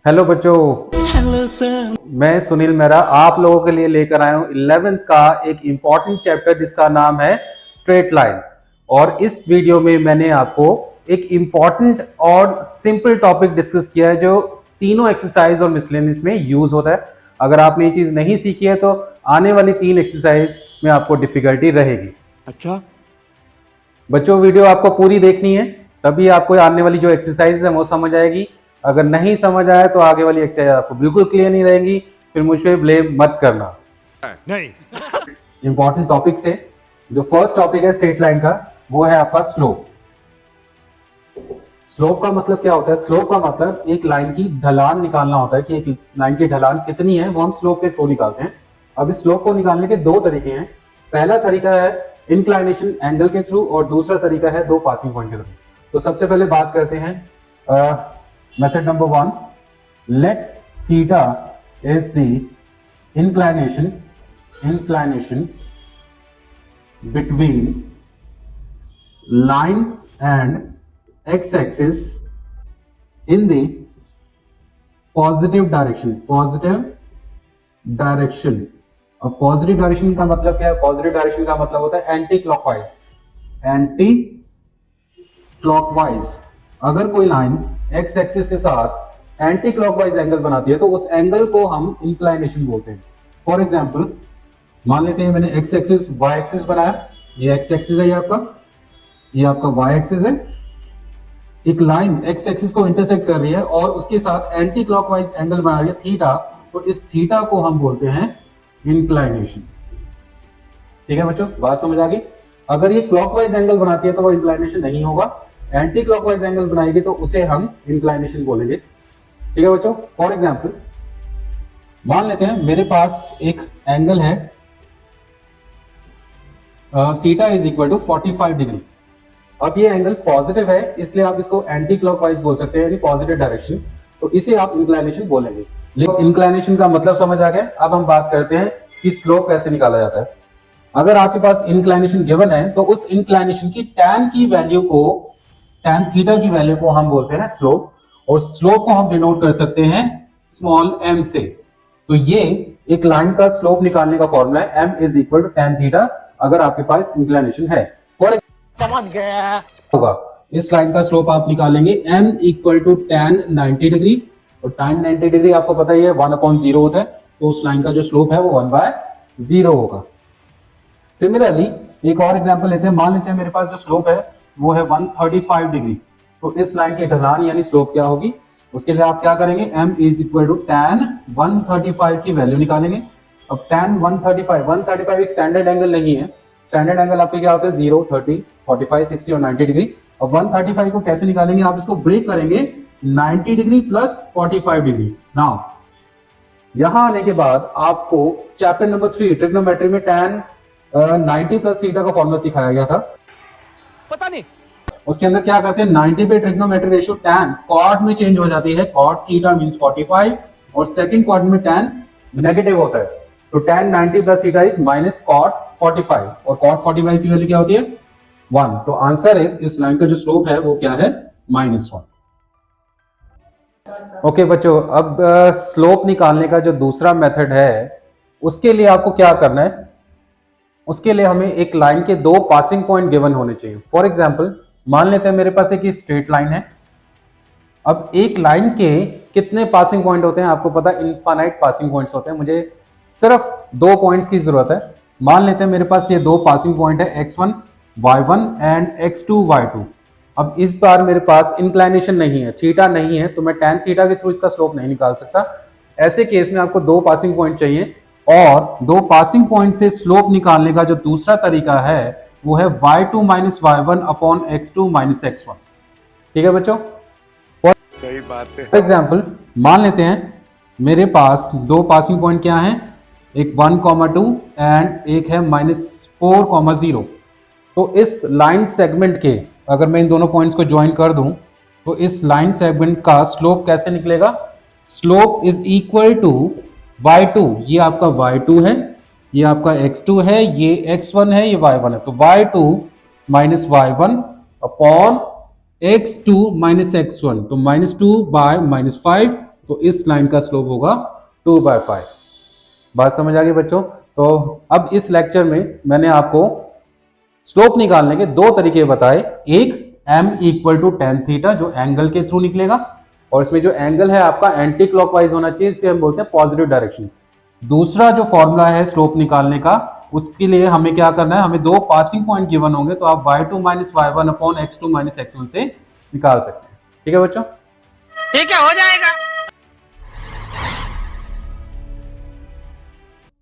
Hello बच्चों, hello sir. मैं सुनील मेहरा आप लोगों के लिए लेकर आया हूँ 11th का एक इम्पॉर्टेंट चैप्टर जिसका नाम है स्ट्रेट लाइन। और इस वीडियो में मैंने आपको एक इम्पॉर्टेंट और सिंपल टॉपिक डिस्कस किया है जो तीनों एक्सरसाइज और मिसलेनियस में यूज होता है। अगर आपने ये चीज नहीं सीखी है तो आने वाली 3 एक्सरसाइज में आपको डिफिकल्टी रहेगी। अच्छा बच्चों, वीडियो आपको पूरी देखनी है, तभी आपको आने वाली जो एक्सरसाइज है वो समझ आएगी। अगर नहीं समझ आया तो आगे वाली एक्सरसाइज आपको बिल्कुल क्लियर नहीं रहेंगी, फिर मुझ पे ब्लेम मत करना। नहीं। इंपॉर्टेंट टॉपिक से जो फर्स्ट टॉपिक है स्ट्रेट लाइन का, वो है आपका स्लोप। स्लोप का मतलब क्या होता है? स्लोप का मतलब एक लाइन की ढलान निकालना होता है कि एक लाइन की ढलान कितनी है, वो हम स्लोप के थ्रू निकालते हैं। अब इस स्लोप को निकालने के दो तरीके हैं। पहला तरीका है इंक्लाइनेशन एंगल के थ्रू और दूसरा तरीका है दो पासिंग पॉइंट के थ्रू। तो सबसे पहले बात करते हैं method number 1। Let theta is the inclination between line and x-axis in the positive direction। अब पॉजिटिव डायरेक्शन का मतलब क्या है? पॉजिटिव डायरेक्शन का मतलब होता है एंटी क्लॉकवाइज। अगर कोई लाइन एक्स एक्सिस के साथ एंटी क्लॉकवाइज एंगल बनाती है तो उस एंगल को हम इंक्लाइनेशन बोलते हैं। फॉर एग्जाम्पल, मान लेते हैं मैंने एक्स एक्सिस वाई एक्सिस बनाया, ये एक्स एक्सिस है, ये आपका वाई एक्सिस है। एक लाइन एक्स एक्सिस को इंटरसेक्ट कर रही है और उसके साथ एंटी क्लॉकवाइज एंगल बना रही है थीटा, तो इस थीटा को हम बोलते हैं इंक्लाइनेशन। ठीक है बच्चों, बात समझ आ गई? अगर ये क्लॉकवाइज एंगल बनाती है तो वो इंक्लाइनेशन नहीं होगा, एंटी क्लॉकवाइज एंगल बनाएगी तो उसे हम इंक्लाइनेशन बोलेंगे। ठीक है बच्चों, फॉर एग्जाम्पल मान लेते हैं मेरे पास एक एंगल है theta is equal to 45 degree. अब ये एंगल पॉजिटिव है, इसलिए आप इसको एंटी क्लॉकवाइज बोल सकते हैं, यानी पॉजिटिव डायरेक्शन, तो इसे आप इंक्लाइनेशन बोलेंगे। लेकिन इंक्लाइनेशन का मतलब समझ आ गया। अब हम बात करते हैं कि स्लोप कैसे निकाला जाता है। अगर आपके पास इंक्लाइनेशन गिवन है तो उस इंक्लाइनेशन की टैन थीटा की वैल्यू को हम बोलते हैं स्लोप, और स्लोप को हम डिनोट कर सकते हैं स्मॉल m से। तो ये एक लाइन का स्लोप निकालने का फॉर्मूला है, m is equal to tan theta, अगर आपके पास इंक्लाइनेशन है। फॉर समझ गया होगा इस लाइन का स्लोप आप निकालेंगे m equal to tan 90 degree, और टैन 90 डिग्री आपको पता ही है 1/0 होता है, तो उस लाइन का जो स्लोप है वो 1/0 होगा। सिमिलरली एक और एग्जांपल लेते हैं। मान लेते हैं मेरे पास जो स्लोप है वो है 135 डिग्री, तो इस लाइन की ढलान यानी स्लोप क्या होगी? उसके लिए आप क्या करेंगे? m is equal to tan 135 की वैल्यू निकालेंगे। अब टैन 135 एक स्टैंडर्ड एंगल नहीं है। स्टैंडर्ड एंगल आपके क्या होते हैं? 0, 30, 45, 60 और 90 डिग्री। अब 135 को कैसे निकालेंगे? आप इसको ब्रेक करेंगे 90 डिग्री प्लस 45 डिग्री। नाउ यहां आने के बाद आपको चैप्टर नंबर 3 ट्रिग्नोमेट्री में टैन 90 प्लस थीटा का फॉर्मूला सिखाया गया था। पता नहीं उसके अंदर क्या करते हैं? 90 पे ट्रिग्नोमेट्री रेशियो टैन कॉट में चेंज हो जाती है। कॉट थीटा मींस 45 और सेकंड क्वाड्रेंट में टैन नेगेटिव होता है, तो tan 90 plus theta is minus cot 45, और कॉट 45 की वैल्यू क्या होती है? 1। तो आंसर इज, इस लाइन का जो स्लोप है वो क्या है? -1। ओके बच्चों, अब स्लोप निकालने का जो दूसरा मेथड है उसके लिए आपको क्या करना है? उसके लिए हमें एक लाइन के दो पासिंग पॉइंट गिवन होने चाहिए। फॉर एग्जांपल मान लेते हैं मेरे पास एक स्ट्रेट लाइन है। अब एक लाइन के कितने पासिंग पॉइंट होते हैं? आपको पता है इनफाइनाइट पासिंग पॉइंट्स होते हैं, मुझे सिर्फ 2 पॉइंट्स की जरूरत है। मान लेते हैं मेरे पास ये 2 पासिंग पॉइंट है, x1 y1 and x2 y2। अब इस बार मेरे पास इंक्लाइनेशन नहीं है, थीटा नहीं है, तो मैं टैन थीटा के थ्रू इसका स्लोप नहीं निकाल सकता। ऐसे केस में आपको 2 पासिंग पॉइंट चाहिए, और 2 पासिंग पॉइंट से स्लोप निकालने का जो दूसरा तरीका है वो है y2 minus y1 upon x2 minus x1। ठीक है बच्चों, सही बात है। फॉर एग्जाम्पल मान लेते हैं मेरे पास 2 पासिंग पॉइंट क्या हैं? एक 1,2 एंड एक है -4,0। तो इस लाइन सेगमेंट के अगर मैं इन दोनों पॉइंट्स को ज्वाइन कर दूं तो इस लाइन सेगमेंट का स्लोप कैसे निकलेगा? Slope is equal to y2, ये आपका y2 है, ये आपका x2 है, ये x1 है, ये y1 है, तो y2 minus y1 upon x2 minus x1, तो -2 बाय -5, तो इस लाइन का स्लोप होगा 2/5। बात समझ आ गई बच्चों? तो अब इस लेक्चर में मैंने आपको स्लोप निकालने के दो तरीके बताए। एक m equal to tan theta, जो एंगल के थ्रू निकलेगा, और इसमें जो एंगल है आपका एंटी क्लॉकवाइज होना चाहिए, इसे हम बोलते हैं पॉजिटिव डायरेक्शन। दूसरा जो फॉर्मूला है स्लोप निकालने का, उसके लिए हमें क्या करना है, हमें दो पासिंग पॉइंट गिवन होंगे, तो आप y2 minus y1 upon x2 minus x1 से निकाल सकते हैं। ठीक है बच्चों? ठीक है, हो जाएगा।